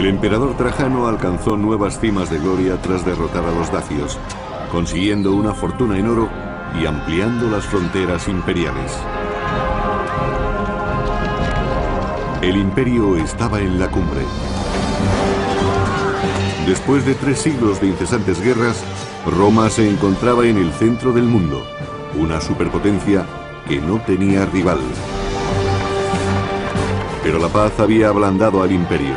emperador Trajano alcanzó nuevas cimas de gloria tras derrotar a los dacios, consiguiendo una fortuna en oro y ampliando las fronteras imperiales. El imperio estaba en la cumbre. Después de 3 siglos de incesantes guerras, Roma se encontraba en el centro del mundo, una superpotencia que no tenía rival. Pero la paz había ablandado al imperio.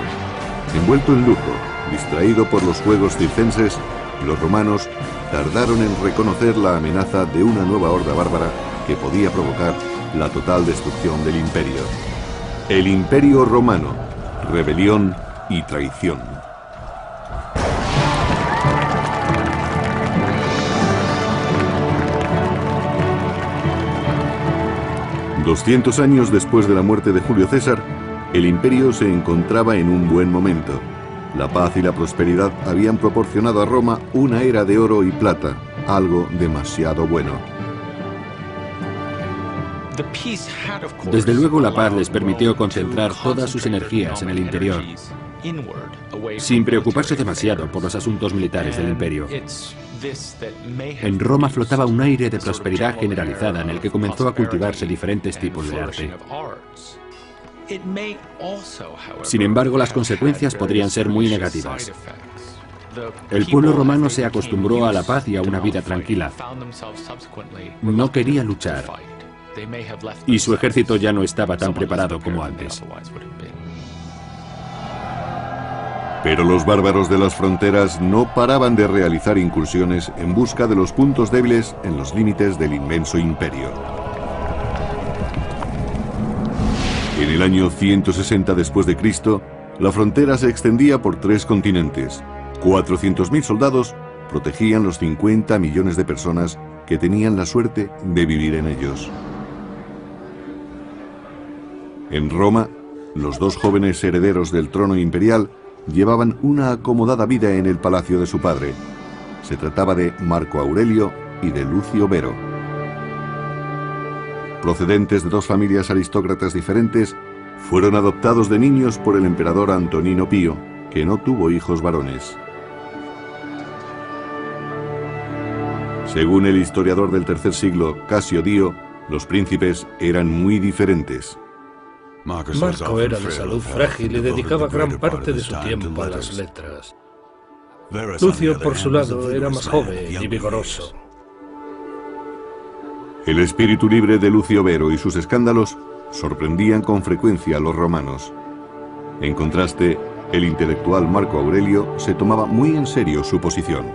Envuelto en lujo, distraído por los juegos circenses, los romanos tardaron en reconocer la amenaza de una nueva horda bárbara que podía provocar la total destrucción del imperio. El Imperio Romano, rebelión y traición. $200 años después de la muerte de Julio César, el imperio se encontraba en un buen momento. La paz y la prosperidad habían proporcionado a Roma una era de oro y plata, algo demasiado bueno. Desde luego la paz les permitió concentrar todas sus energías en el interior, sin preocuparse demasiado por los asuntos militares del imperio. En Roma flotaba un aire de prosperidad generalizada en el que comenzó a cultivarse diferentes tipos de arte. Sin embargo, las consecuencias podrían ser muy negativas. El pueblo romano se acostumbró a la paz y a una vida tranquila. No quería luchar. Y su ejército ya no estaba tan preparado como antes. Pero los bárbaros de las fronteras no paraban de realizar incursiones en busca de los puntos débiles en los límites del inmenso imperio. En el año 160 después de Cristo, la frontera se extendía por 3 continentes. 400.000 soldados protegían los 50 millones de personas que tenían la suerte de vivir en ellos. En Roma, los 2 jóvenes herederos del trono imperial llevaban una acomodada vida en el palacio de su padre. Se trataba de Marco Aurelio y de Lucio Vero. Procedentes de 2 familias aristócratas diferentes, fueron adoptados de niños por el emperador Antonino Pío, que no tuvo hijos varones. Según el historiador del tercer siglo, Casio Dio, los príncipes eran muy diferentes. Marco era de salud frágil y dedicaba gran parte de su tiempo a las letras. Lucio, por su lado, era más joven y vigoroso. El espíritu libre de Lucio Vero y sus escándalos sorprendían con frecuencia a los romanos. En contraste, el intelectual Marco Aurelio se tomaba muy en serio su posición.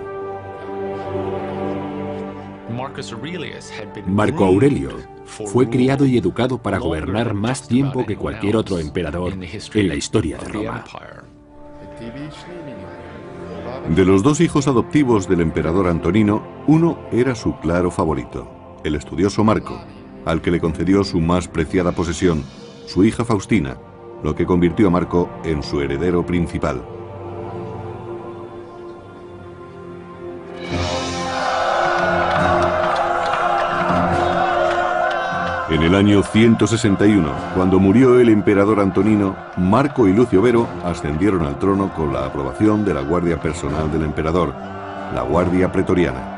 Marco Aurelio fue criado y educado para gobernar más tiempo que cualquier otro emperador en la historia de Roma. De los 2 hijos adoptivos del emperador Antonino, uno era su claro favorito, el estudioso Marco, al que le concedió su más preciada posesión, su hija Faustina, lo que convirtió a Marco en su heredero principal. En el año 161, cuando murió el emperador Antonino, Marco y Lucio Vero ascendieron al trono con la aprobación de la guardia personal del emperador, la Guardia Pretoriana.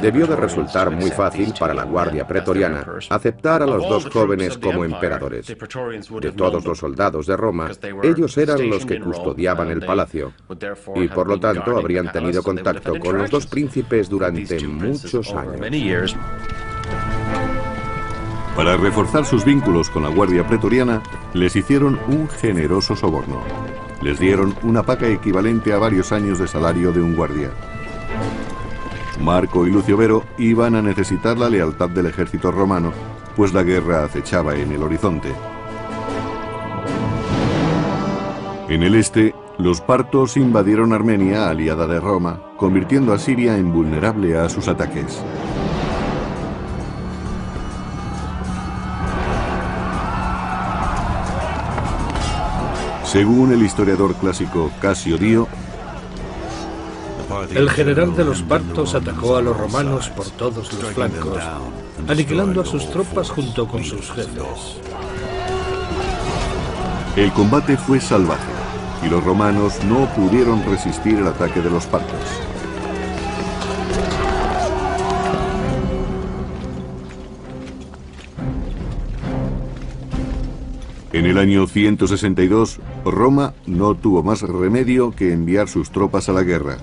Debió de resultar muy fácil para la Guardia Pretoriana aceptar a los 2 jóvenes como emperadores. De todos los soldados de Roma, ellos eran los que custodiaban el palacio, y por lo tanto habrían tenido contacto con los 2 príncipes durante muchos años. Para reforzar sus vínculos con la Guardia Pretoriana, les hicieron un generoso soborno. Les dieron una paga equivalente a varios años de salario de un guardia. Marco y Lucio Vero iban a necesitar la lealtad del ejército romano, pues la guerra acechaba en el horizonte. En el este, los partos invadieron Armenia, aliada de Roma, convirtiendo a Siria en vulnerable a sus ataques. Según el historiador clásico Casio Dio, el general de los partos atacó a los romanos por todos los flancos, aniquilando a sus tropas junto con sus jefes. El combate fue salvaje y los romanos no pudieron resistir el ataque de los partos. En el año 162, Roma no tuvo más remedio que enviar sus tropas a la guerra.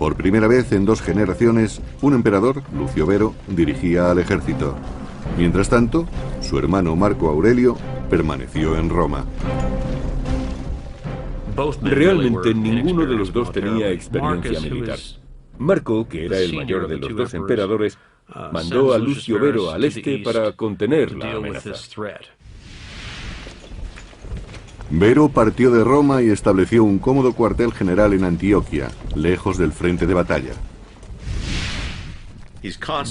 Por primera vez en 2 generaciones, un emperador, Lucio Vero, dirigía al ejército. Mientras tanto, su hermano Marco Aurelio permaneció en Roma. Realmente ninguno de los dos tenía experiencia militar. Marco, que era el mayor de los 2 emperadores, mandó a Lucio Vero al este para contener la amenaza. Vero partió de Roma y estableció un cómodo cuartel general en Antioquia, lejos del frente de batalla.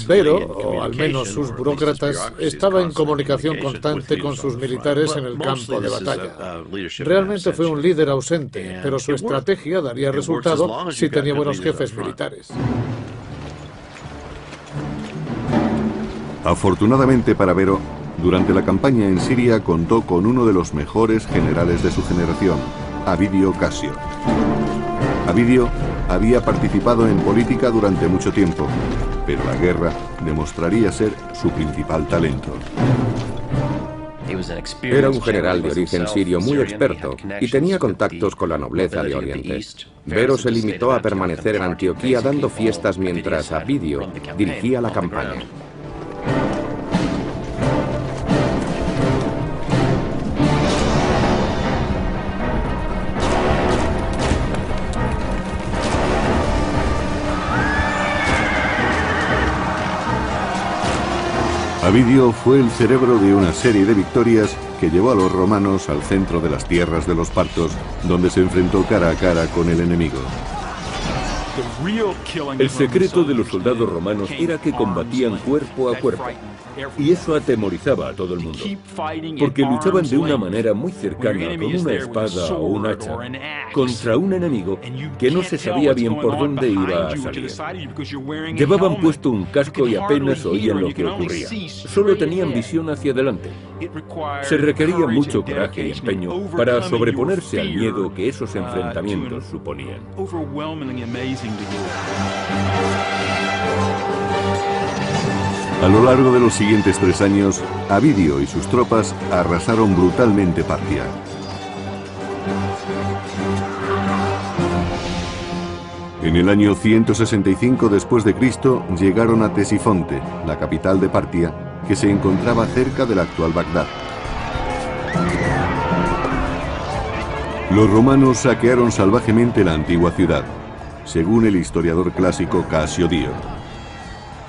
Vero, o al menos sus burócratas, estaba en comunicación constante con sus militares en el campo de batalla. Realmente fue un líder ausente, pero su estrategia daría resultado si tenía buenos jefes militares. Afortunadamente para Vero, durante la campaña en Siria contó con uno de los mejores generales de su generación, Avidio Casio. Avidio había participado en política durante mucho tiempo, pero la guerra demostraría ser su principal talento. Era un general de origen sirio muy experto y tenía contactos con la nobleza de Oriente. Vero se limitó a permanecer en Antioquía dando fiestas mientras Avidio dirigía la campaña. Avidio fue el cerebro de una serie de victorias que llevó a los romanos al centro de las tierras de los partos, donde se enfrentó cara a cara con el enemigo. El secreto de los soldados romanos era que combatían cuerpo a cuerpo, y eso atemorizaba a todo el mundo, porque luchaban de una manera muy cercana con una espada o un hacha contra un enemigo que no se sabía bien por dónde iba a salir. Llevaban puesto un casco y apenas oían lo que ocurría, solo tenían visión hacia adelante. Se requería mucho coraje y empeño para sobreponerse al miedo que esos enfrentamientos suponían. A lo largo de los siguientes 3 años, Avidio y sus tropas arrasaron brutalmente Partia. En el año 165 después de Cristo llegaron a Ctesifonte, la capital de Partia, que se encontraba cerca del actual Bagdad. Los romanos saquearon salvajemente la antigua ciudad, según el historiador clásico Casio Dio.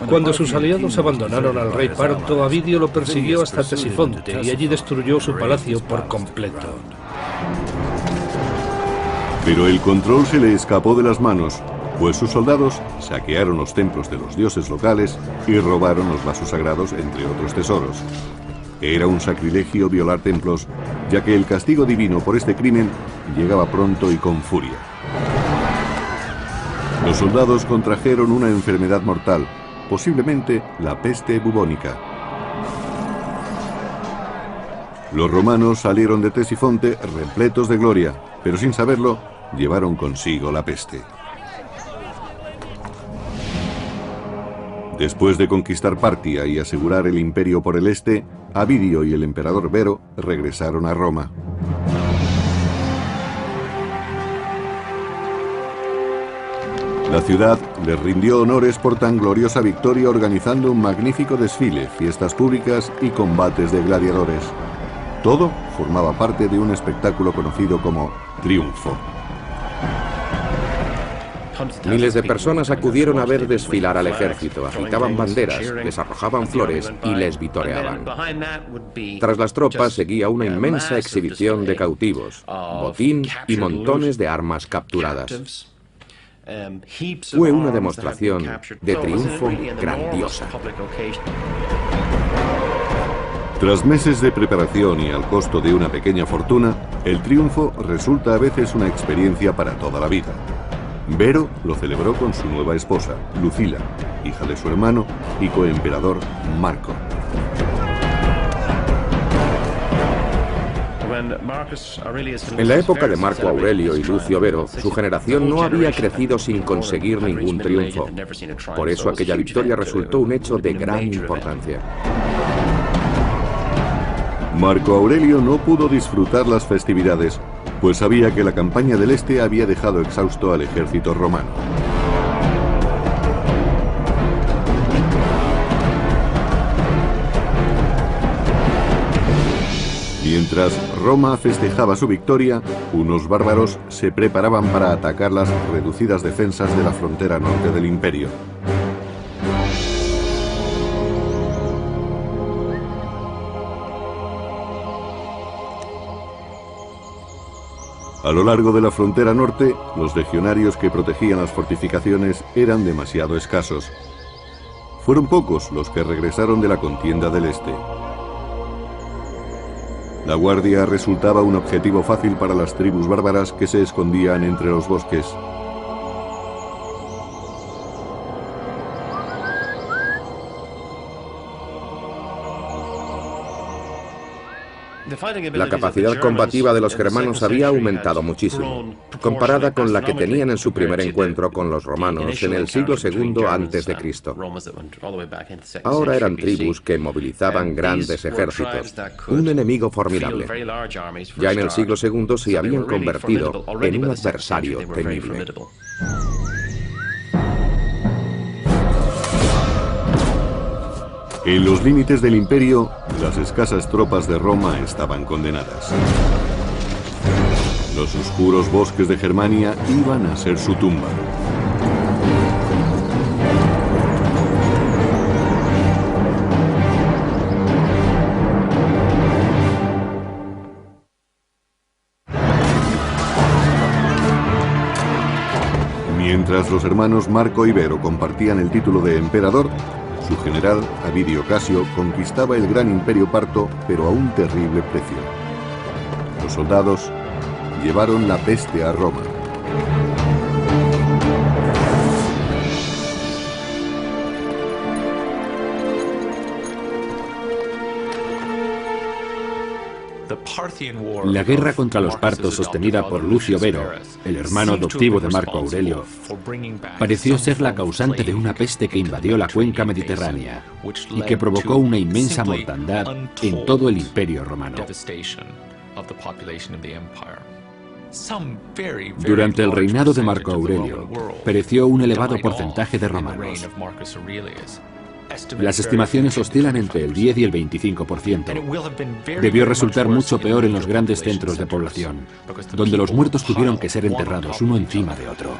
Cuando sus aliados abandonaron al rey parto, Avidio lo persiguió hasta Ctesifonte y allí destruyó su palacio por completo. Pero el control se le escapó de las manos, pues sus soldados saquearon los templos de los dioses locales y robaron los vasos sagrados, entre otros tesoros. Era un sacrilegio violar templos, ya que el castigo divino por este crimen llegaba pronto y con furia. Los soldados contrajeron una enfermedad mortal, posiblemente la peste bubónica. Los romanos salieron de Ctesifonte repletos de gloria, pero sin saberlo, llevaron consigo la peste. Después de conquistar Partia y asegurar el imperio por el este, Avidio y el emperador Vero regresaron a Roma. La ciudad les rindió honores por tan gloriosa victoria organizando un magnífico desfile, fiestas públicas y combates de gladiadores. Todo formaba parte de un espectáculo conocido como triunfo. Miles de personas acudieron a ver desfilar al ejército, agitaban banderas, les arrojaban flores y les vitoreaban. Tras las tropas seguía una inmensa exhibición de cautivos, botín y montones de armas capturadas. Fue una demostración de triunfo grandiosa. Tras meses de preparación y al costo de una pequeña fortuna, el triunfo resulta a veces una experiencia para toda la vida. Vero lo celebró con su nueva esposa, Lucila, hija de su hermano y coemperador Marco. En la época de Marco Aurelio y Lucio Vero, su generación no había crecido sin conseguir ningún triunfo. Por eso aquella victoria resultó un hecho de gran importancia. Marco Aurelio no pudo disfrutar las festividades, pues sabía que la campaña del Este había dejado exhausto al ejército romano. Mientras Roma festejaba su victoria, unos bárbaros se preparaban para atacar las reducidas defensas de la frontera norte del imperio. A lo largo de la frontera norte, los legionarios que protegían las fortificaciones eran demasiado escasos. Fueron pocos los que regresaron de la contienda del Este. La guardia resultaba un objetivo fácil para las tribus bárbaras que se escondían entre los bosques. La capacidad combativa de los germanos había aumentado muchísimo, comparada con la que tenían en su primer encuentro con los romanos en el siglo II a.C. Ahora eran tribus que movilizaban grandes ejércitos, un enemigo formidable. Ya en el siglo II se habían convertido en un adversario temible. En los límites del imperio, las escasas tropas de Roma estaban condenadas. Los oscuros bosques de Germania iban a ser su tumba. Mientras los hermanos Marco y Vero compartían el título de emperador, su general, Avidio Casio, conquistaba el gran imperio parto, pero a un terrible precio. Los soldados llevaron la peste a Roma. La guerra contra los partos sostenida por Lucio Vero, el hermano adoptivo de Marco Aurelio, pareció ser la causante de una peste que invadió la cuenca mediterránea y que provocó una inmensa mortandad en todo el imperio romano. Durante el reinado de Marco Aurelio, pereció un elevado porcentaje de romanos. Las estimaciones oscilan entre el 10 y el 25%. Debió resultar mucho peor en los grandes centros de población, donde los muertos tuvieron que ser enterrados uno encima de otro.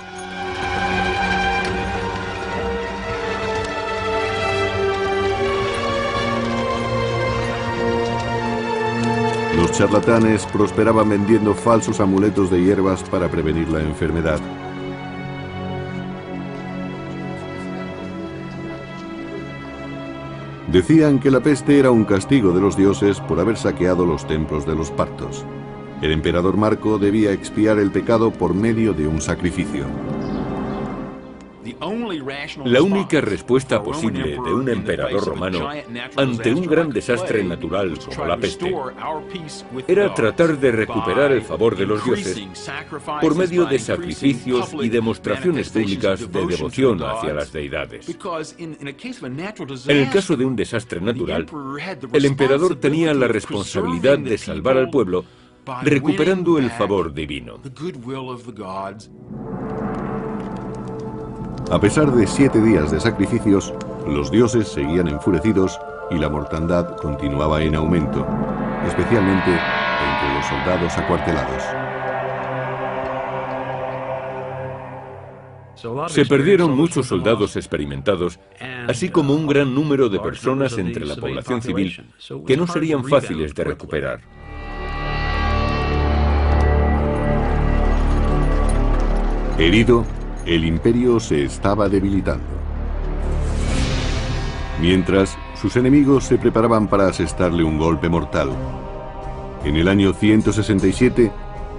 Los charlatanes prosperaban vendiendo falsos amuletos de hierbas para prevenir la enfermedad. Decían que la peste era un castigo de los dioses por haber saqueado los templos de los partos. El emperador Marco debía expiar el pecado por medio de un sacrificio. La única respuesta posible de un emperador romano ante un gran desastre natural como la peste era tratar de recuperar el favor de los dioses por medio de sacrificios y demostraciones públicas de devoción hacia las deidades. En el caso de un desastre natural, el emperador tenía la responsabilidad de salvar al pueblo recuperando el favor divino. A pesar de 7 días de sacrificios, los dioses seguían enfurecidos y la mortandad continuaba en aumento, especialmente entre los soldados acuartelados. Se perdieron muchos soldados experimentados, así como un gran número de personas entre la población civil que no serían fáciles de recuperar. Herido, el imperio se estaba debilitando. Mientras, sus enemigos se preparaban para asestarle un golpe mortal. En el año 167,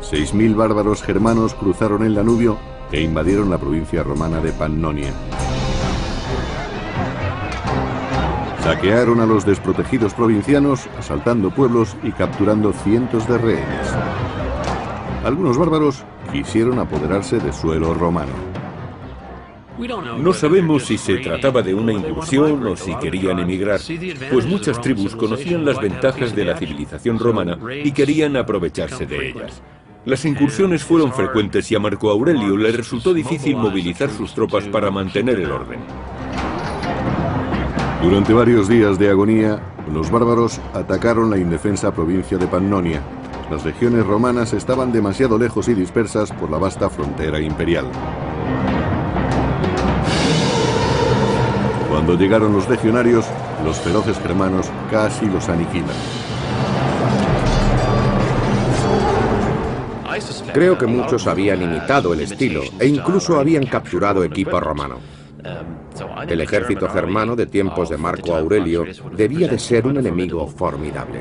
6.000 bárbaros germanos cruzaron el Danubio e invadieron la provincia romana de Pannonia. Saquearon a los desprotegidos provincianos, asaltando pueblos y capturando cientos de rehenes. Algunos bárbaros quisieron apoderarse de suelo romano. No sabemos si se trataba de una incursión o si querían emigrar, pues muchas tribus conocían las ventajas de la civilización romana y querían aprovecharse de ellas. Las incursiones fueron frecuentes y a Marco Aurelio le resultó difícil movilizar sus tropas para mantener el orden. Durante varios días de agonía, los bárbaros atacaron la indefensa provincia de Pannonia. Las legiones romanas estaban demasiado lejos y dispersas por la vasta frontera imperial. Cuando llegaron los legionarios, los feroces germanos casi los aniquilan. Creo que muchos habían imitado el estilo e incluso habían capturado equipo romano. El ejército germano de tiempos de Marco Aurelio debía de ser un enemigo formidable.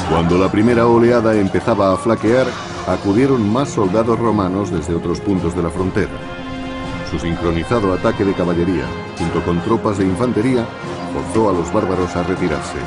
Cuando la primera oleada empezaba a flaquear, acudieron más soldados romanos desde otros puntos de la frontera. Su sincronizado ataque de caballería, junto con tropas de infantería, forzó a los bárbaros a retirarse.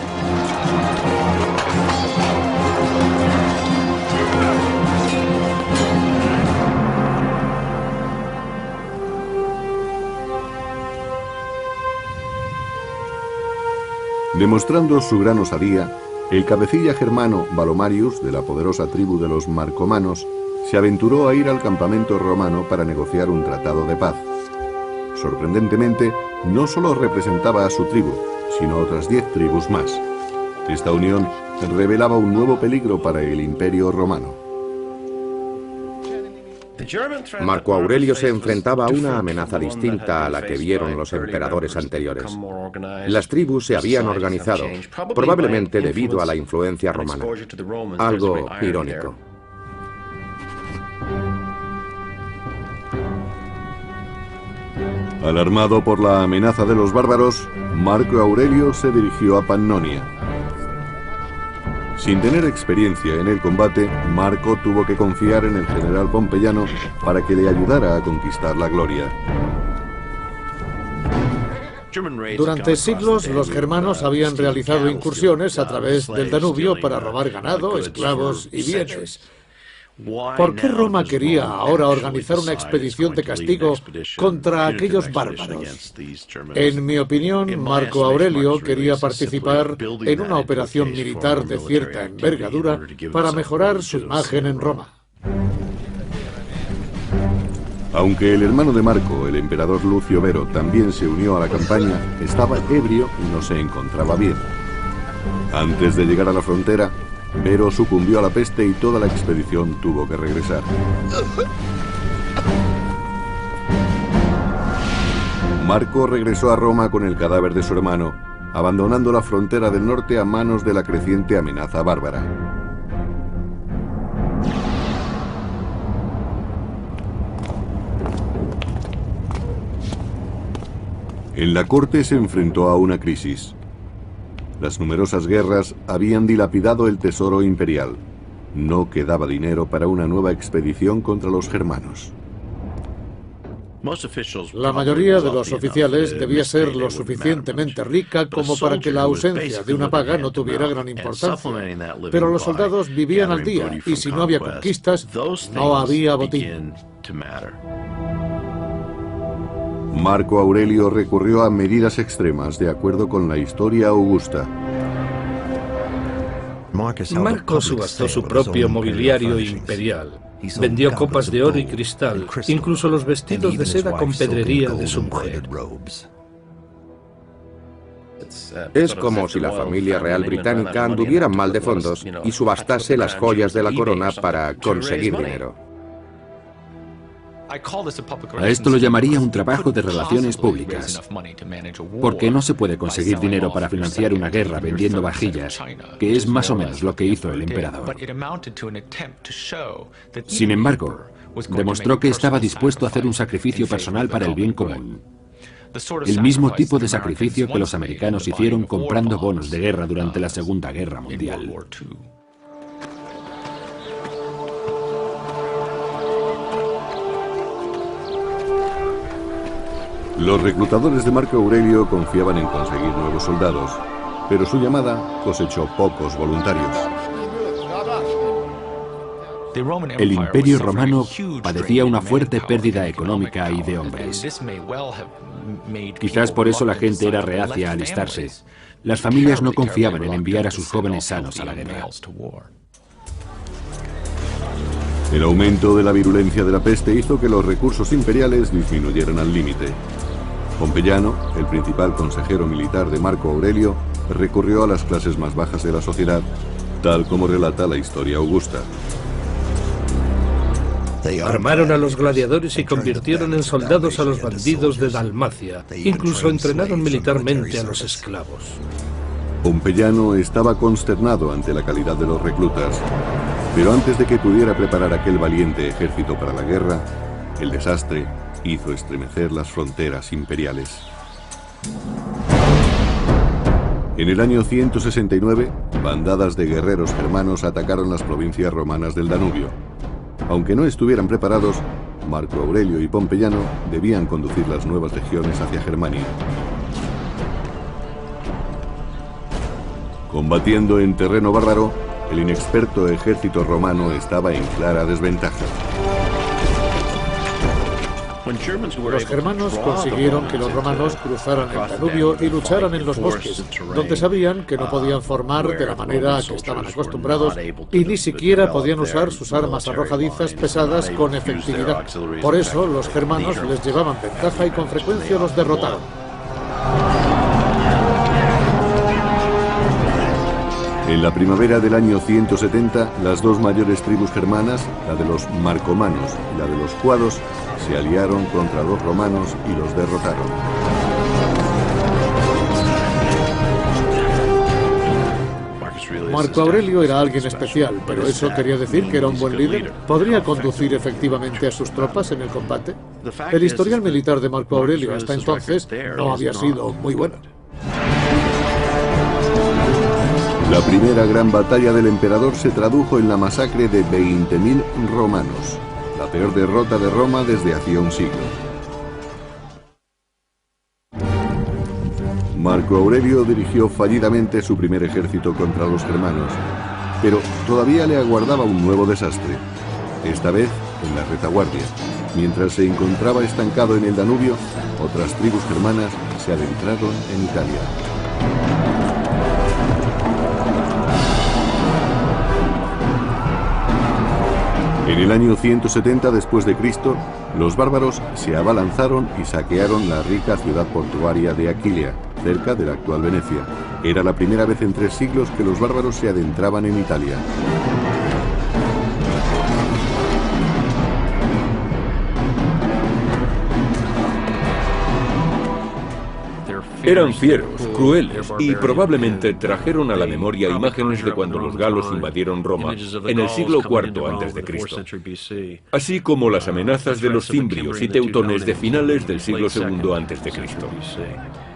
Demostrando su gran osadía, el cabecilla germano Valomarius, de la poderosa tribu de los Marcomanos, se aventuró a ir al campamento romano para negociar un tratado de paz. Sorprendentemente, no solo representaba a su tribu, sino a otras 10 tribus más. Esta unión revelaba un nuevo peligro para el Imperio Romano. Marco Aurelio se enfrentaba a una amenaza distinta a la que vieron los emperadores anteriores. Las tribus se habían organizado, probablemente debido a la influencia romana. Algo irónico. Alarmado por la amenaza de los bárbaros, Marco Aurelio se dirigió a Pannonia. Sin tener experiencia en el combate, Marco tuvo que confiar en el general pompeyano para que le ayudara a conquistar la gloria. Durante siglos, los germanos habían realizado incursiones a través del Danubio para robar ganado, esclavos y bienes. ¿Por qué Roma quería ahora organizar una expedición de castigo contra aquellos bárbaros? En mi opinión, Marco Aurelio quería participar en una operación militar de cierta envergadura para mejorar su imagen en Roma. Aunque el hermano de Marco, el emperador Lucio Vero, también se unió a la campaña, estaba ebrio y no se encontraba bien. Antes de llegar a la frontera, Vero sucumbió a la peste y toda la expedición tuvo que regresar. Marco regresó a Roma con el cadáver de su hermano, abandonando la frontera del norte a manos de la creciente amenaza bárbara. En la corte se enfrentó a una crisis. Las numerosas guerras habían dilapidado el tesoro imperial. No quedaba dinero para una nueva expedición contra los germanos. La mayoría de los oficiales debía ser lo suficientemente rica como para que la ausencia de una paga no tuviera gran importancia. Pero los soldados vivían al día y si no había conquistas, no había botín. Marco Aurelio recurrió a medidas extremas de acuerdo con la historia augusta. Marco subastó su propio mobiliario imperial. Vendió copas de oro y cristal, incluso los vestidos de seda con pedrería de su mujer. Es como si la familia real británica anduviera mal de fondos y subastase las joyas de la corona para conseguir dinero. A esto lo llamaría un trabajo de relaciones públicas, porque no se puede conseguir dinero para financiar una guerra vendiendo vajillas, que es más o menos lo que hizo el emperador. Sin embargo, demostró que estaba dispuesto a hacer un sacrificio personal para el bien común. El mismo tipo de sacrificio que los americanos hicieron comprando bonos de guerra durante la Segunda Guerra Mundial. Los reclutadores de Marco Aurelio confiaban en conseguir nuevos soldados, pero su llamada cosechó pocos voluntarios. El Imperio Romano padecía una fuerte pérdida económica y de hombres. Quizás por eso la gente era reacia a alistarse. Las familias no confiaban en enviar a sus jóvenes sanos a la guerra. El aumento de la virulencia de la peste hizo que los recursos imperiales disminuyeran al límite. Pompeyano, el principal consejero militar de Marco Aurelio, recurrió a las clases más bajas de la sociedad, tal como relata la historia augusta. Armaron a los gladiadores y convirtieron en soldados a los bandidos de Dalmacia. Incluso entrenaron militarmente a los esclavos. Pompeyano estaba consternado ante la calidad de los reclutas, pero antes de que pudiera preparar aquel valiente ejército para la guerra, el desastre hizo estremecer las fronteras imperiales. En el año 169, bandadas de guerreros germanos atacaron las provincias romanas del Danubio. Aunque no estuvieran preparados, Marco Aurelio y Pompeyano debían conducir las nuevas legiones hacia Germania. Combatiendo en terreno bárbaro, el inexperto ejército romano estaba en clara desventaja. Los germanos consiguieron que los romanos cruzaran el Danubio y lucharan en los bosques, donde sabían que no podían formar de la manera a que estaban acostumbrados y ni siquiera podían usar sus armas arrojadizas pesadas con efectividad. Por eso los germanos les llevaban ventaja y con frecuencia los derrotaron. En la primavera del año 170, las dos mayores tribus germanas, la de los marcomanos y la de los cuados, se aliaron contra los romanos y los derrotaron. Marco Aurelio era alguien especial, pero ¿eso quería decir que era un buen líder? ¿Podría conducir efectivamente a sus tropas en el combate? El historial militar de Marco Aurelio hasta entonces no había sido muy bueno. La primera gran batalla del emperador se tradujo en la masacre de 20.000 romanos, la peor derrota de Roma desde hacía un siglo. Marco Aurelio dirigió fallidamente su primer ejército contra los germanos, pero todavía le aguardaba un nuevo desastre, esta vez en la retaguardia. Mientras se encontraba estancado en el Danubio, otras tribus germanas se adentraron en Italia. En el año 170 después de Cristo, los bárbaros se abalanzaron y saquearon la rica ciudad portuaria de Aquilia, cerca de la actual Venecia. Era la primera vez en 3 siglos que los bárbaros se adentraban en Italia. Eran fieros, crueles y probablemente trajeron a la memoria imágenes de cuando los galos invadieron Roma en el siglo IV a.C., así como las amenazas de los cimbrios y teutones de finales del siglo II a.C.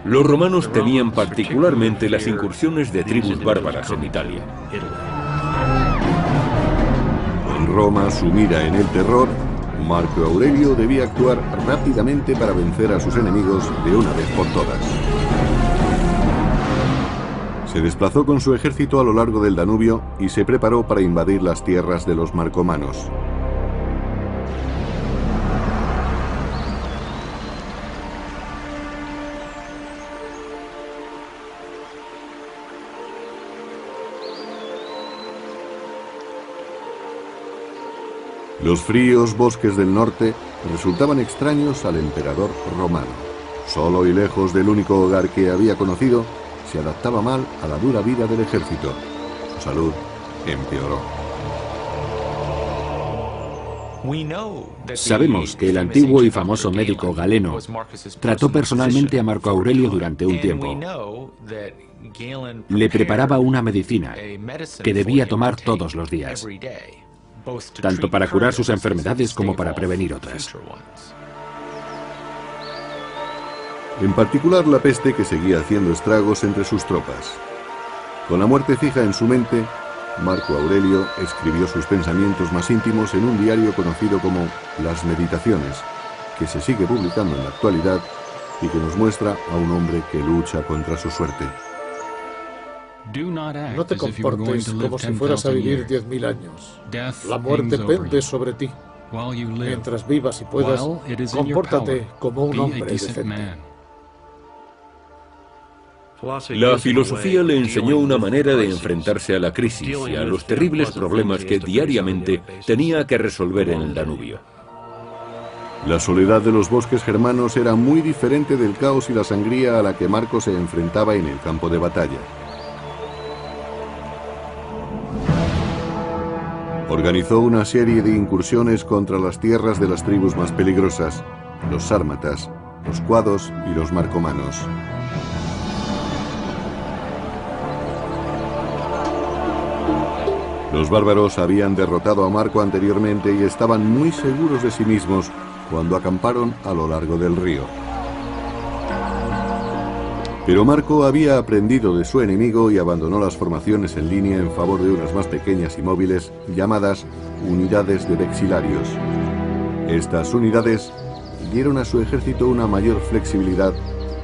Los romanos temían particularmente las incursiones de tribus bárbaras en Italia. Con Roma sumida en el terror, Marco Aurelio debía actuar rápidamente para vencer a sus enemigos de una vez por todas. Se desplazó con su ejército a lo largo del Danubio y se preparó para invadir las tierras de los marcomanos. Los fríos bosques del norte resultaban extraños al emperador romano. Solo y lejos del único hogar que había conocido, se adaptaba mal a la dura vida del ejército. Su salud empeoró. Sabemos que el antiguo y famoso médico Galeno trató personalmente a Marco Aurelio durante un tiempo. Le preparaba una medicina que debía tomar todos los días, tanto para curar sus enfermedades como para prevenir otras. En particular la peste, que seguía haciendo estragos entre sus tropas. Con la muerte fija en su mente, Marco Aurelio escribió sus pensamientos más íntimos en un diario conocido como Las Meditaciones, que se sigue publicando en la actualidad y que nos muestra a un hombre que lucha contra su suerte. No te comportes como si fueras a vivir 10.000 años. La muerte pende sobre ti. Mientras vivas y puedas, compórtate como un hombre decente. La filosofía le enseñó una manera de enfrentarse a la crisis y a los terribles problemas que diariamente tenía que resolver en el Danubio. La soledad de los bosques germanos era muy diferente del caos y la sangría a la que Marco se enfrentaba en el campo de batalla. Organizó una serie de incursiones contra las tierras de las tribus más peligrosas, los sármatas, los cuados y los marcomanos. Los bárbaros habían derrotado a Marco anteriormente y estaban muy seguros de sí mismos cuando acamparon a lo largo del río. Pero Marco había aprendido de su enemigo y abandonó las formaciones en línea en favor de unas más pequeñas y móviles, llamadas unidades de vexilarios. Estas unidades dieron a su ejército una mayor flexibilidad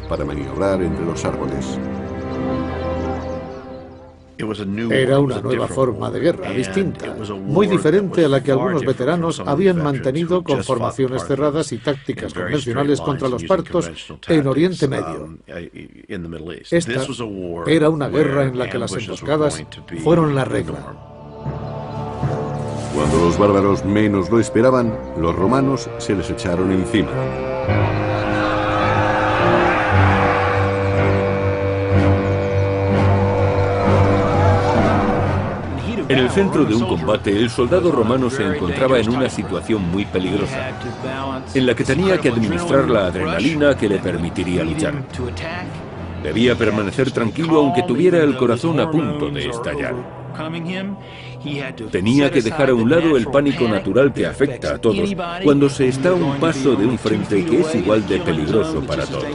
para maniobrar entre los árboles. Era una nueva forma de guerra, distinta, muy diferente a la que algunos veteranos habían mantenido con formaciones cerradas y tácticas convencionales contra los partos en Oriente Medio. Esta era una guerra en la que las emboscadas fueron la regla. Cuando los bárbaros menos lo esperaban, los romanos se les echaron encima. En el centro de un combate, el soldado romano se encontraba en una situación muy peligrosa, en la que tenía que administrar la adrenalina que le permitiría luchar. Debía permanecer tranquilo aunque tuviera el corazón a punto de estallar. Tenía que dejar a un lado el pánico natural que afecta a todos cuando se está a un paso de un frente que es igual de peligroso para todos.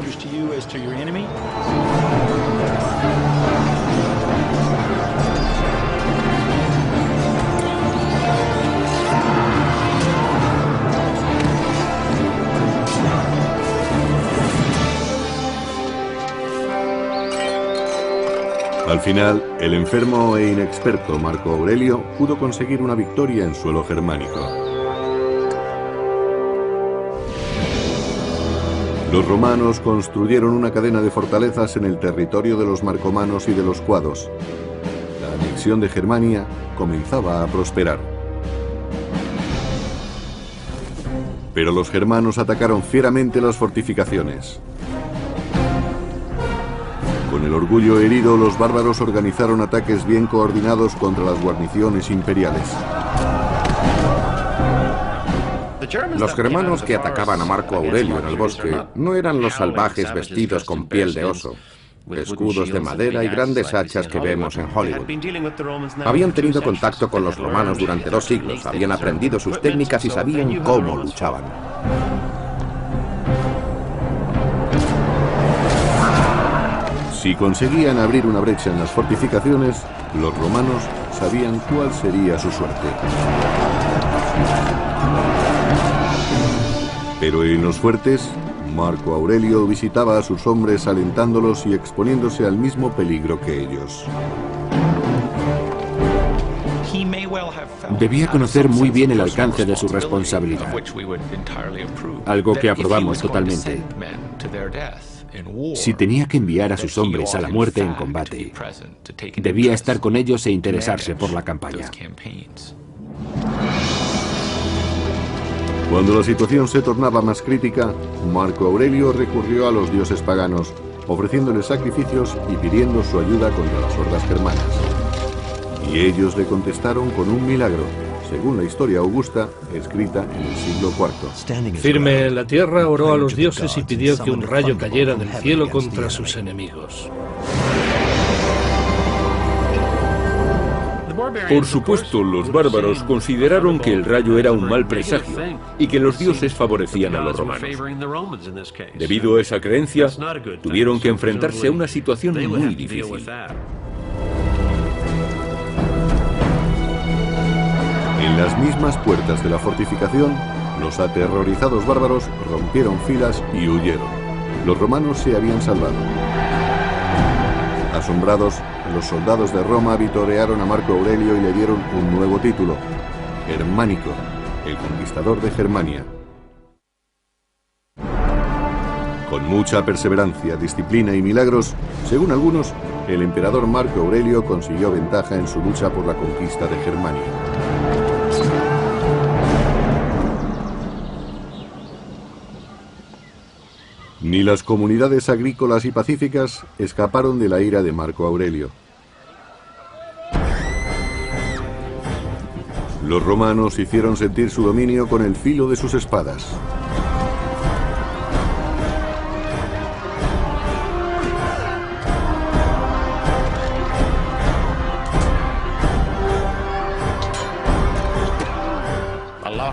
Al final, el enfermo e inexperto Marco Aurelio pudo conseguir una victoria en suelo germánico. Los romanos construyeron una cadena de fortalezas en el territorio de los marcomanos y de los cuados. La anexión de Germania comenzaba a prosperar. Pero los germanos atacaron fieramente las fortificaciones. Con el orgullo herido, los bárbaros organizaron ataques bien coordinados contra las guarniciones imperiales. Los germanos que atacaban a Marco Aurelio en el bosque no eran los salvajes vestidos con piel de oso, escudos de madera y grandes hachas que vemos en Hollywood. Habían tenido contacto con los romanos durante 2 siglos, habían aprendido sus técnicas y sabían cómo luchaban. Si conseguían abrir una brecha en las fortificaciones, los romanos sabían cuál sería su suerte. Pero en los fuertes, Marco Aurelio visitaba a sus hombres alentándolos y exponiéndose al mismo peligro que ellos. Debía conocer muy bien el alcance de su responsabilidad, algo que aprobamos totalmente. Si tenía que enviar a sus hombres a la muerte en combate, debía estar con ellos e interesarse por la campaña. Cuando la situación se tornaba más crítica, Marco Aurelio recurrió a los dioses paganos, ofreciéndoles sacrificios y pidiendo su ayuda contra las hordas germanas. Y ellos le contestaron con un milagro, según la historia augusta, escrita en el siglo IV. Firme en la tierra, oró a los dioses y pidió que un rayo cayera del cielo contra sus enemigos. Por supuesto, los bárbaros consideraron que el rayo era un mal presagio y que los dioses favorecían a los romanos. Debido a esa creencia, tuvieron que enfrentarse a una situación muy difícil. En las mismas puertas de la fortificación, los aterrorizados bárbaros rompieron filas y huyeron. Los romanos se habían salvado. Asombrados, los soldados de Roma vitorearon a Marco Aurelio y le dieron un nuevo título: Germánico, el conquistador de Germania. Con mucha perseverancia, disciplina y milagros, según algunos, el emperador Marco Aurelio consiguió ventaja en su lucha por la conquista de Germania. Ni las comunidades agrícolas y pacíficas escaparon de la ira de Marco Aurelio. Los romanos hicieron sentir su dominio con el filo de sus espadas.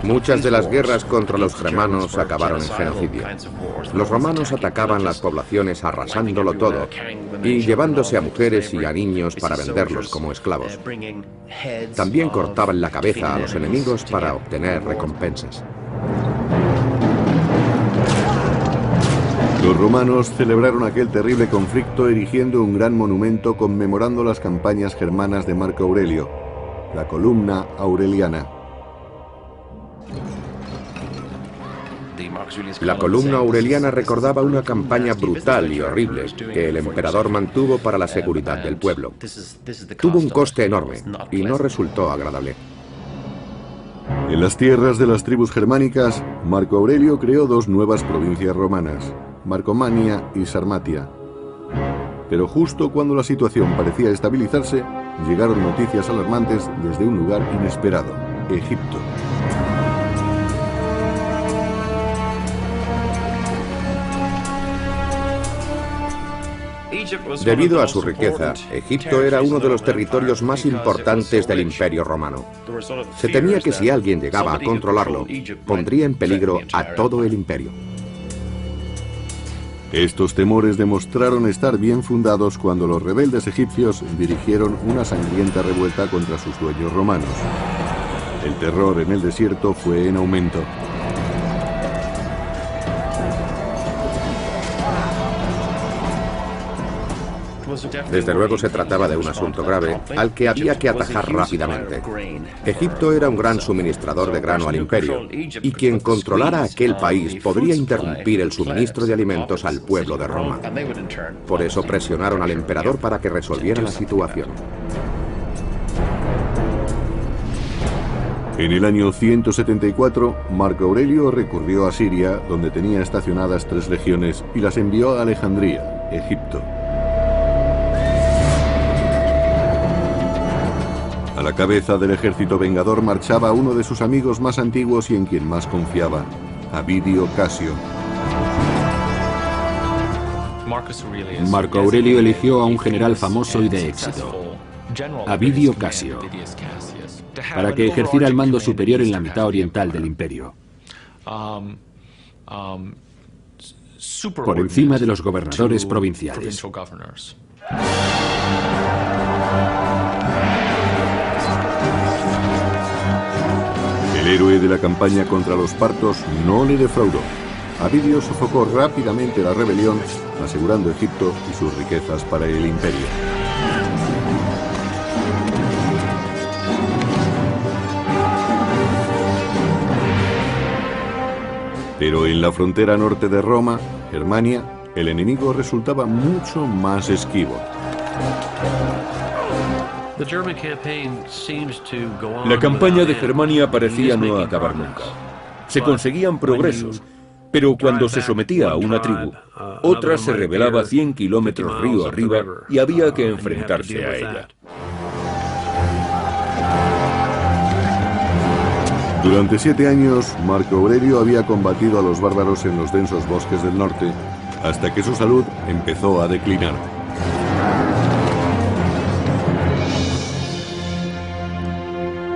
Muchas de las guerras contra los germanos acabaron en genocidio. Los romanos atacaban las poblaciones arrasándolo todo y llevándose a mujeres y a niños para venderlos como esclavos. También cortaban la cabeza a los enemigos para obtener recompensas. Los romanos celebraron aquel terrible conflicto erigiendo un gran monumento conmemorando las campañas germanas de Marco Aurelio, la Columna Aureliana. La columna aureliana recordaba una campaña brutal y horrible que el emperador mantuvo para la seguridad del pueblo. Tuvo un coste enorme y no resultó agradable. En las tierras de las tribus germánicas, Marco Aurelio creó dos nuevas provincias romanas, Marcomania y Sarmatia. Pero justo cuando la situación parecía estabilizarse, llegaron noticias alarmantes desde un lugar inesperado, Egipto. Debido a su riqueza, Egipto era uno de los territorios más importantes del Imperio Romano. Se temía que si alguien llegaba a controlarlo, pondría en peligro a todo el imperio. Estos temores demostraron estar bien fundados cuando los rebeldes egipcios dirigieron una sangrienta revuelta contra sus dueños romanos. El terror en el desierto fue en aumento. Desde luego se trataba de un asunto grave al que había que atajar rápidamente. Egipto era un gran suministrador de grano al imperio, y quien controlara aquel país podría interrumpir el suministro de alimentos al pueblo de Roma. Por eso presionaron al emperador para que resolviera la situación. En el año 174, Marco Aurelio recurrió a Siria, donde tenía estacionadas 3 legiones, y las envió a Alejandría, Egipto. A la cabeza del ejército vengador marchaba uno de sus amigos más antiguos y en quien más confiaba, Avidio Casio. Marco Aurelio eligió a un general famoso y de éxito, Avidio Casio, para que ejerciera el mando superior en la mitad oriental del imperio, por encima de los gobernadores provinciales. El héroe de la campaña contra los partos no le defraudó. Avidio sofocó rápidamente la rebelión, asegurando Egipto y sus riquezas para el imperio. Pero en la frontera norte de Roma, Germania, el enemigo resultaba mucho más esquivo. La campaña de Germania parecía no acabar nunca. Se conseguían progresos, pero cuando se sometía a una tribu, otra se rebelaba 100 kilómetros río arriba y había que enfrentarse a ella. Durante 7 años, Marco Aurelio había combatido a los bárbaros en los densos bosques del norte, hasta que su salud empezó a declinar.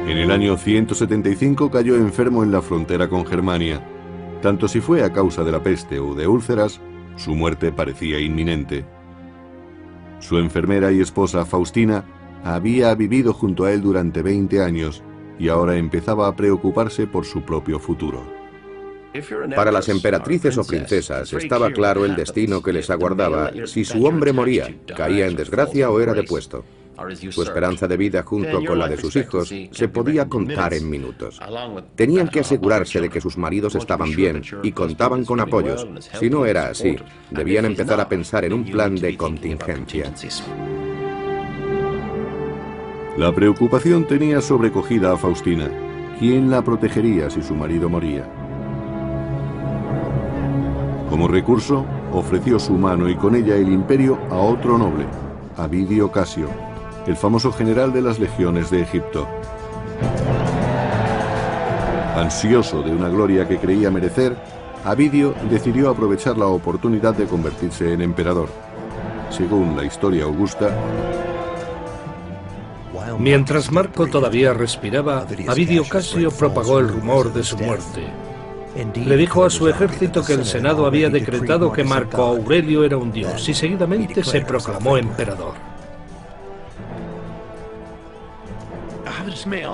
En el año 175 cayó enfermo en la frontera con Germania. Tanto si fue a causa de la peste o de úlceras, su muerte parecía inminente. Su enfermera y esposa Faustina había vivido junto a él durante 20 años y ahora empezaba a preocuparse por su propio futuro. Para las emperatrices o princesas estaba claro el destino que les aguardaba si su hombre moría, caía en desgracia o era depuesto. Su esperanza de vida junto con la de sus hijos se podía contar en minutos. Tenían que asegurarse de que sus maridos estaban bien y contaban con apoyos. Si no era así, debían empezar a pensar en un plan de contingencia. La preocupación tenía sobrecogida a Faustina. ¿Quién la protegería si su marido moría? Como recurso, ofreció su mano y con ella el imperio a otro noble, Avidio Casio, el famoso general de las legiones de Egipto. Ansioso de una gloria que creía merecer, Avidio decidió aprovechar la oportunidad de convertirse en emperador. Según la historia augusta, mientras Marco todavía respiraba, Avidio Casio propagó el rumor de su muerte. Le dijo a su ejército que el Senado había decretado que Marco Aurelio era un dios y seguidamente se proclamó emperador.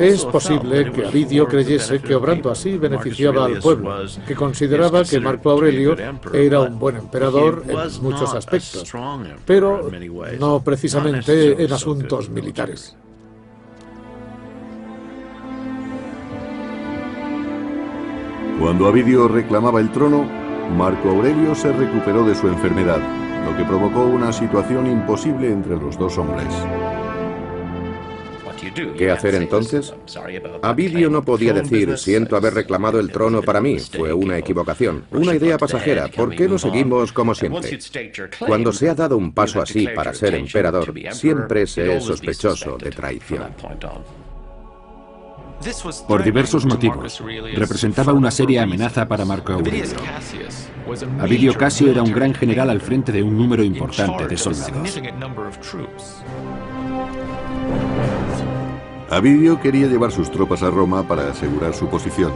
Es posible que Avidio creyese que obrando así beneficiaba al pueblo, que consideraba que Marco Aurelio era un buen emperador en muchos aspectos, pero no precisamente en asuntos militares. Cuando Avidio reclamaba el trono, Marco Aurelio se recuperó de su enfermedad, lo que provocó una situación imposible entre los dos hombres. ¿Qué hacer entonces? Avidio no podía decir, siento haber reclamado el trono para mí, fue una equivocación, una idea pasajera, ¿por qué no seguimos como siempre? Cuando se ha dado un paso así para ser emperador, siempre se es sospechoso de traición. Por diversos motivos, representaba una seria amenaza para Marco Aurelio. Avidio Casio era un gran general al frente de un número importante de soldados. Avidio quería llevar sus tropas a Roma para asegurar su posición.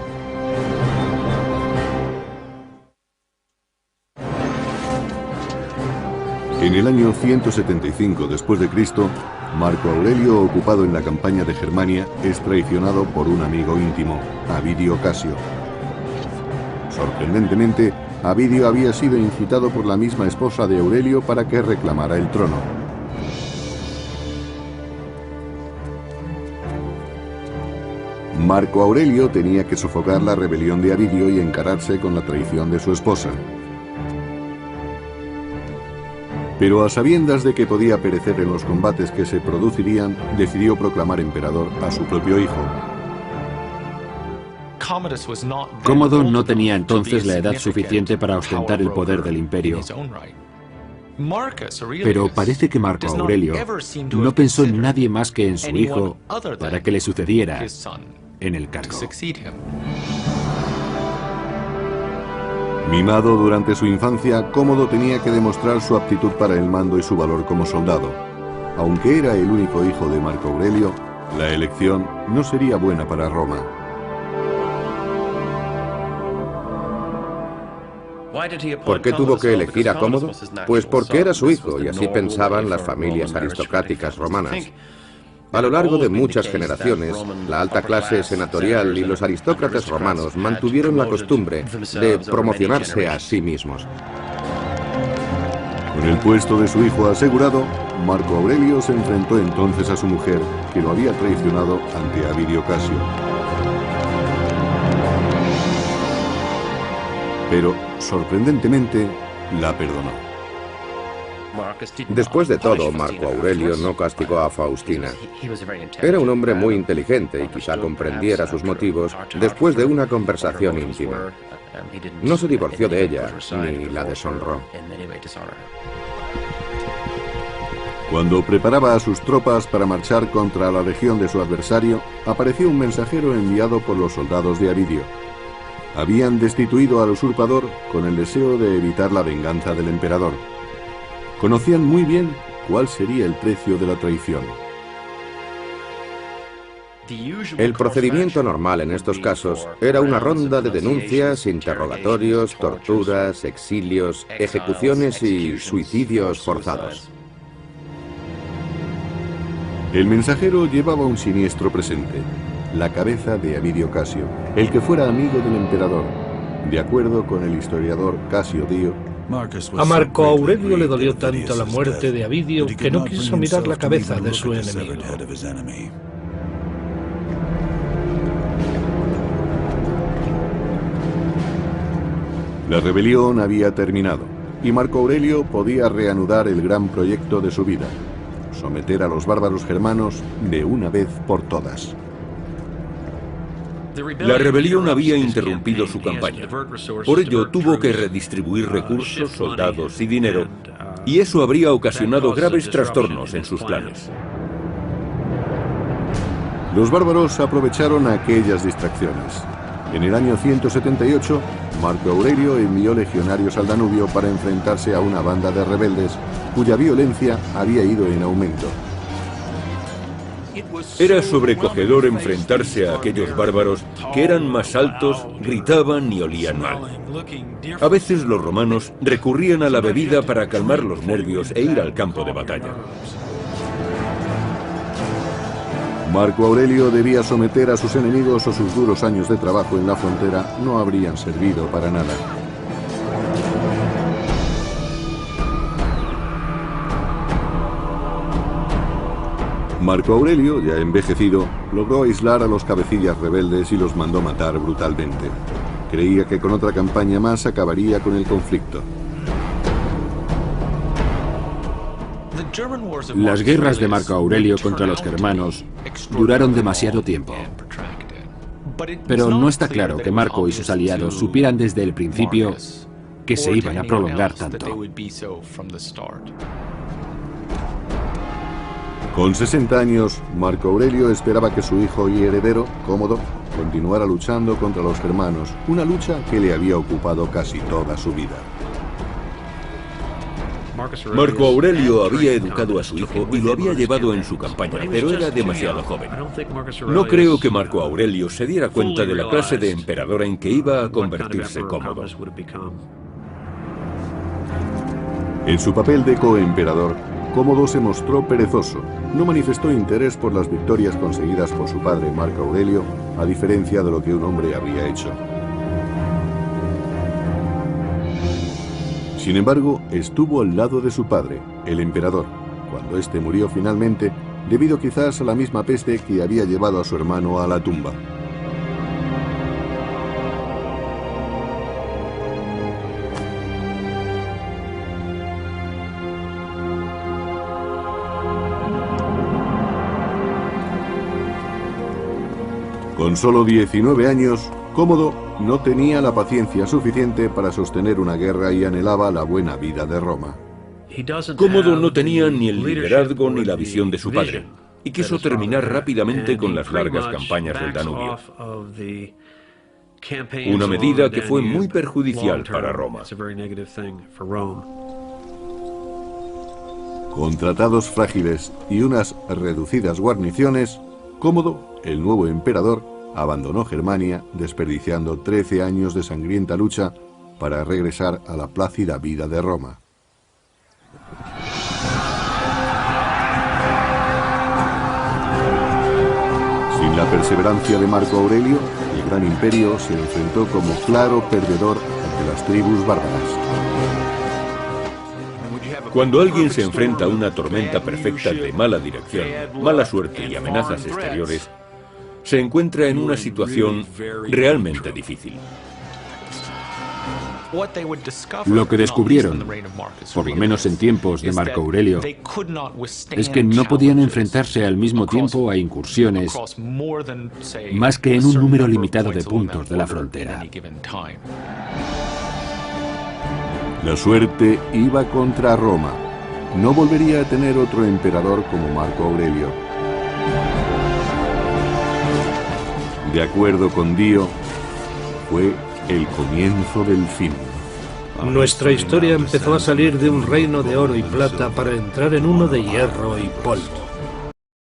En el año 175 después de Cristo, Marco Aurelio, ocupado en la campaña de Germania, es traicionado por un amigo íntimo, Avidio Casio. Sorprendentemente, Avidio había sido incitado por la misma esposa de Aurelio para que reclamara el trono. Marco Aurelio tenía que sofocar la rebelión de Avidio y encararse con la traición de su esposa. Pero a sabiendas de que podía perecer en los combates que se producirían, decidió proclamar emperador a su propio hijo. Cómodo no tenía entonces la edad suficiente para ostentar el poder del imperio. Pero parece que Marco Aurelio no pensó en nadie más que en su hijo para que le sucediera en el cargo. Mimado durante su infancia, Cómodo tenía que demostrar su aptitud para el mando y su valor como soldado. Aunque era el único hijo de Marco Aurelio, la elección no sería buena para Roma. ¿Por qué tuvo que elegir a Cómodo? Pues porque era su hijo y así pensaban las familias aristocráticas romanas. A lo largo de muchas generaciones, la alta clase senatorial y los aristócratas romanos mantuvieron la costumbre de promocionarse a sí mismos. Con el puesto de su hijo asegurado, Marco Aurelio se enfrentó entonces a su mujer, que lo había traicionado ante Avidio Casio. Pero, sorprendentemente, la perdonó. Después de todo, Marco Aurelio no castigó a Faustina. Era un hombre muy inteligente y quizá comprendiera sus motivos después de una conversación íntima. No se divorció de ella, ni la deshonró. Cuando preparaba a sus tropas para marchar contra la legión de su adversario, apareció un mensajero enviado por los soldados de Avidio. Habían destituido al usurpador con el deseo de evitar la venganza del emperador. Conocían muy bien cuál sería el precio de la traición. El procedimiento normal en estos casos era una ronda de denuncias, interrogatorios, torturas, exilios, ejecuciones y suicidios forzados. El mensajero llevaba un siniestro presente, la cabeza de Avidio Casio, el que fuera amigo del emperador. De acuerdo con el historiador Casio Dio, a Marco Aurelio le dolió tanto la muerte de Avidio que no quiso mirar la cabeza de su enemigo. La rebelión había terminado y Marco Aurelio podía reanudar el gran proyecto de su vida: someter a los bárbaros germanos de una vez por todas. La rebelión había interrumpido su campaña. Por ello tuvo que redistribuir recursos, soldados y dinero, y eso habría ocasionado graves trastornos en sus planes. Los bárbaros aprovecharon aquellas distracciones. En el año 178, Marco Aurelio envió legionarios al Danubio para enfrentarse a una banda de rebeldes cuya violencia había ido en aumento. Era sobrecogedor enfrentarse a aquellos bárbaros que eran más altos, gritaban y olían mal. A veces los romanos recurrían a la bebida para calmar los nervios e ir al campo de batalla. Marco Aurelio debía someter a sus enemigos o sus duros años de trabajo en la frontera no habrían servido para nada. Marco Aurelio, ya envejecido, logró aislar a los cabecillas rebeldes y los mandó matar brutalmente. Creía que con otra campaña más acabaría con el conflicto. Las guerras de Marco Aurelio contra los germanos duraron demasiado tiempo. Pero no está claro que Marco y sus aliados supieran desde el principio que se iban a prolongar tanto. Con 60 años, Marco Aurelio esperaba que su hijo y heredero, Cómodo, continuara luchando contra los germanos, una lucha que le había ocupado casi toda su vida. Marco Aurelio había educado a su hijo y lo había llevado en su campaña, pero era demasiado joven. No creo que Marco Aurelio se diera cuenta de la clase de emperador en que iba a convertirse Cómodo. En su papel de coemperador, Cómodo se mostró perezoso. No manifestó interés por las victorias conseguidas por su padre Marco Aurelio, a diferencia de lo que un hombre había hecho. Sin embargo, estuvo al lado de su padre, el emperador, cuando éste murió finalmente, debido quizás a la misma peste que había llevado a su hermano a la tumba. Con solo 19 años, Cómodo no tenía la paciencia suficiente para sostener una guerra y anhelaba la buena vida de Roma. Cómodo no tenía ni el liderazgo ni la visión de su padre, y quiso terminar rápidamente con las largas campañas del Danubio. Una medida que fue muy perjudicial para Roma. Con tratados frágiles y unas reducidas guarniciones, Cómodo, el nuevo emperador, abandonó Germania, desperdiciando 13 años de sangrienta lucha para regresar a la plácida vida de Roma. Sin la perseverancia de Marco Aurelio, el gran imperio se enfrentó como claro perdedor ante las tribus bárbaras. Cuando alguien se enfrenta a una tormenta perfecta de mala dirección, mala suerte y amenazas exteriores, se encuentra en una situación realmente difícil. Lo que descubrieron, por lo menos en tiempos de Marco Aurelio, es que no podían enfrentarse al mismo tiempo a incursiones más que en un número limitado de puntos de la frontera. La suerte iba contra Roma. No volvería a tener otro emperador como Marco Aurelio. De acuerdo con Dio, fue el comienzo del fin. Nuestra historia empezó a salir de un reino de oro y plata para entrar en uno de hierro y polvo.